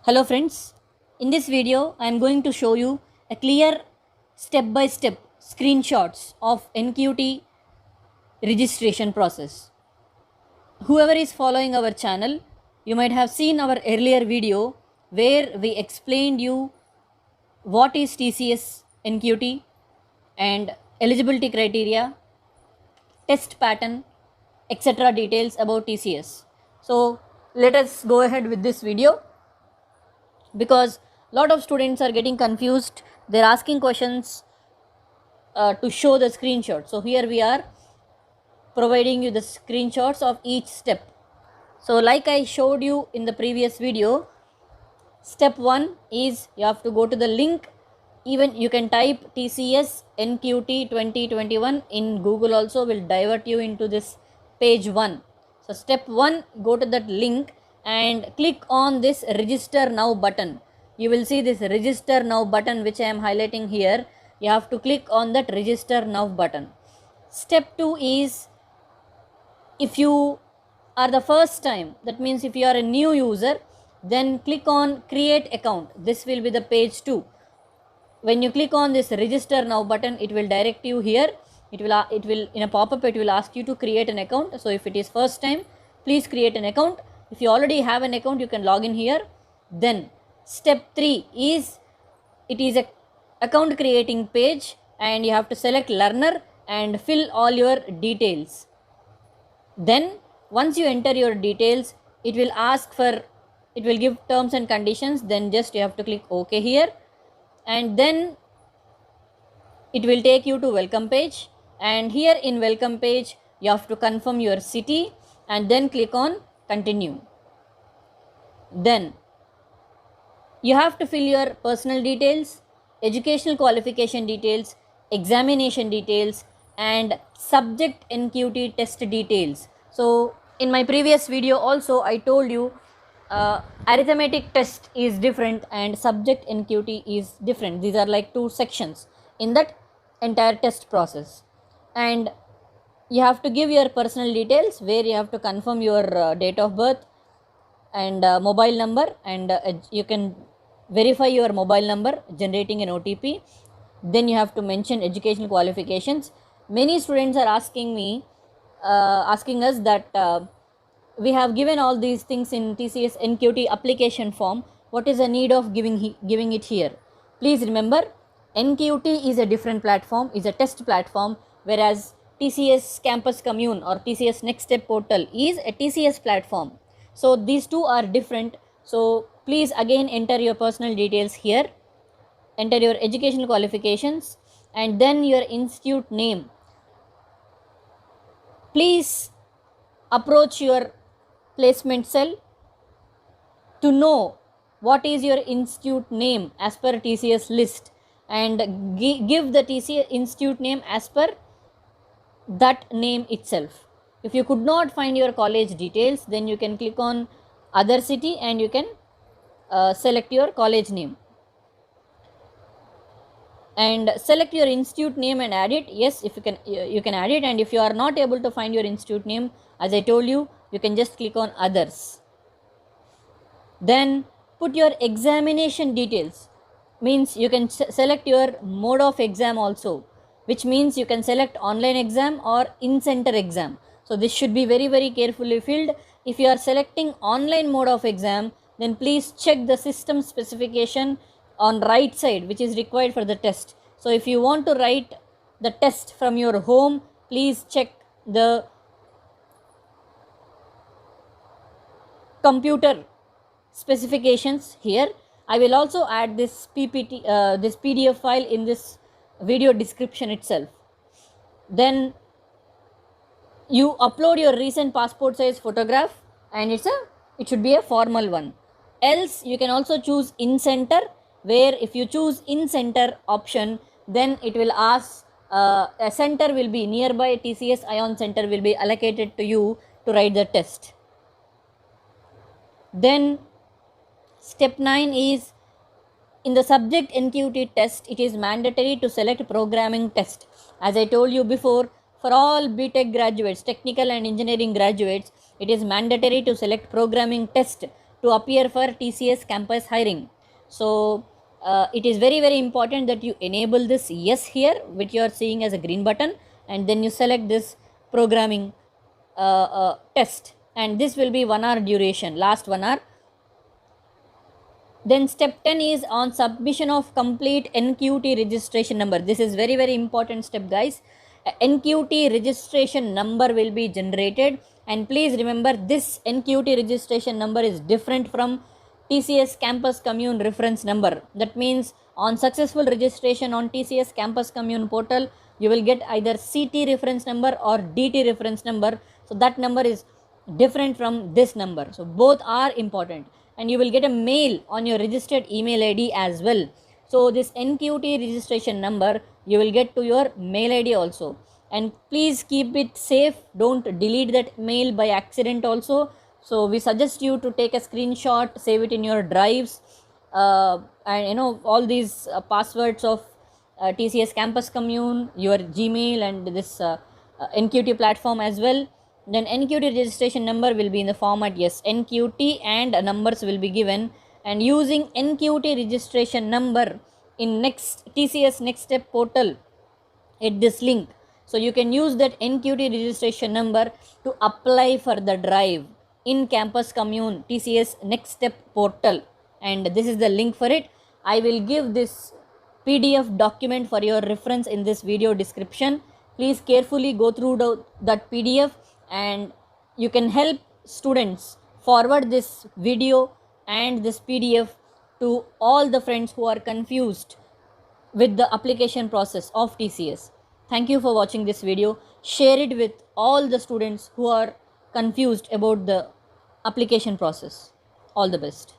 Hello friends, in this video I am going to show you a clear step-by-step screenshots of NQT registration process. Whoever is following our channel, you might have seen our earlier video where we explained you what is TCS NQT and eligibility criteria, test pattern, etc. details about TCS. So let us go ahead with this video, because lot of students are getting confused. They're asking questions to show the screenshot. So here we are providing you the screenshots of each step. So like I showed you in the previous video, step 1 is you have to go to the link. Even you can type TCS NQT 2021 in Google also, will divert you into this page 1. So step 1, go to that link and click on this register now button. You will see this register now button which I am highlighting here. You have to click on that register now button. Step 2 is, if you are the first time, that means if you are a new user, then click on create account. This will be the page 2. When you click on this register now button, it will direct you here. It will in a pop-up, it will ask you to create an account. So if it is first time, please create an account. If you already have an account, you can log in here. Then step 3 is, it is a account creating page and you have to select learner and fill all your details. Then once you enter your details, it will give terms and conditions. Then just you have to click OK here, and then it will take you to welcome page, and here in welcome page you have to confirm your city and then click on continue. Then you have to fill your personal details, educational qualification details, examination details, and subject NQT test details. So in my previous video also I told you arithmetic test is different and subject NQT is different. These are like two sections in that entire test process. And you have to give your personal details, where you have to confirm your date of birth and mobile number, and you can verify your mobile number generating an OTP. Then you have to mention educational qualifications. Many students are asking us that we have given all these things in TCS NQT application form. What is the need of giving it here? Please remember, NQT is a different platform, is a test platform, whereas TCS Campus Commune or TCS Next Step Portal is a TCS platform. So these two are different. So please again enter your personal details here, enter your educational qualifications, and then your institute name. Please approach your placement cell to know what is your institute name as per TCS list, and give the TCS institute name as per that name itself. If you could not find your college details, then you can click on other city and you can select your college name and select your institute name and add it. Yes, if you can add it. And if you are not able to find your institute name, as I told you, you can just click on others. Then put your examination details, means you can select your mode of exam also, which means you can select online exam or in-center exam. So this should be very, very carefully filled. If you are selecting online mode of exam, then please check the system specification on right side, which is required for the test. So if you want to write the test from your home, please check the computer specifications here. I will also add this PPT, this PDF file in this video description itself. Then you upload your recent passport size photograph, and it should be a formal one. Else you can also choose in center, where if you choose in center option, then it will ask a center will be nearby, TCS Ion center will be allocated to you to write the test. Then step 9 is, in the subject NQT test, it is mandatory to select programming test. As I told you before, for all BTech graduates, technical and engineering graduates, it is mandatory to select programming test to appear for TCS campus hiring. So it is very very important that you enable this yes here, which you are seeing as a green button, and then you select this programming test, and this will be 1 hour duration, last 1 hour. Then step 10 is on submission of complete NQT registration number. This is very very important step, guys. NQT registration number will be generated, and please remember this NQT registration number is different from TCS campus commune reference number. That means on successful registration on TCS campus commune portal, you will get either CT reference number or DT reference number. So that number is different from this number. So both are important, and you will get a mail on your registered email ID as well. So this NQT registration number you will get to your mail ID also, and please keep it safe. Don't delete that mail by accident also. So we suggest you to take a screenshot, save it in your drives, and all these passwords of TCS campus commune, your Gmail, and this NQT platform as well. Then NQT registration number will be in the format yes NQT, and numbers will be given, and using NQT registration number in next TCS next step portal at this link. So you can use that NQT registration number to apply for the drive in campus commune TCS next step portal, and this is the link for it. I will give this PDF document for your reference in this video description. Please carefully go through that PDF, and you can help students forward this video and this PDF to all the friends who are confused with the application process of TCS. Thank you for watching this video. Share it with all the students who are confused about the application process. All the best.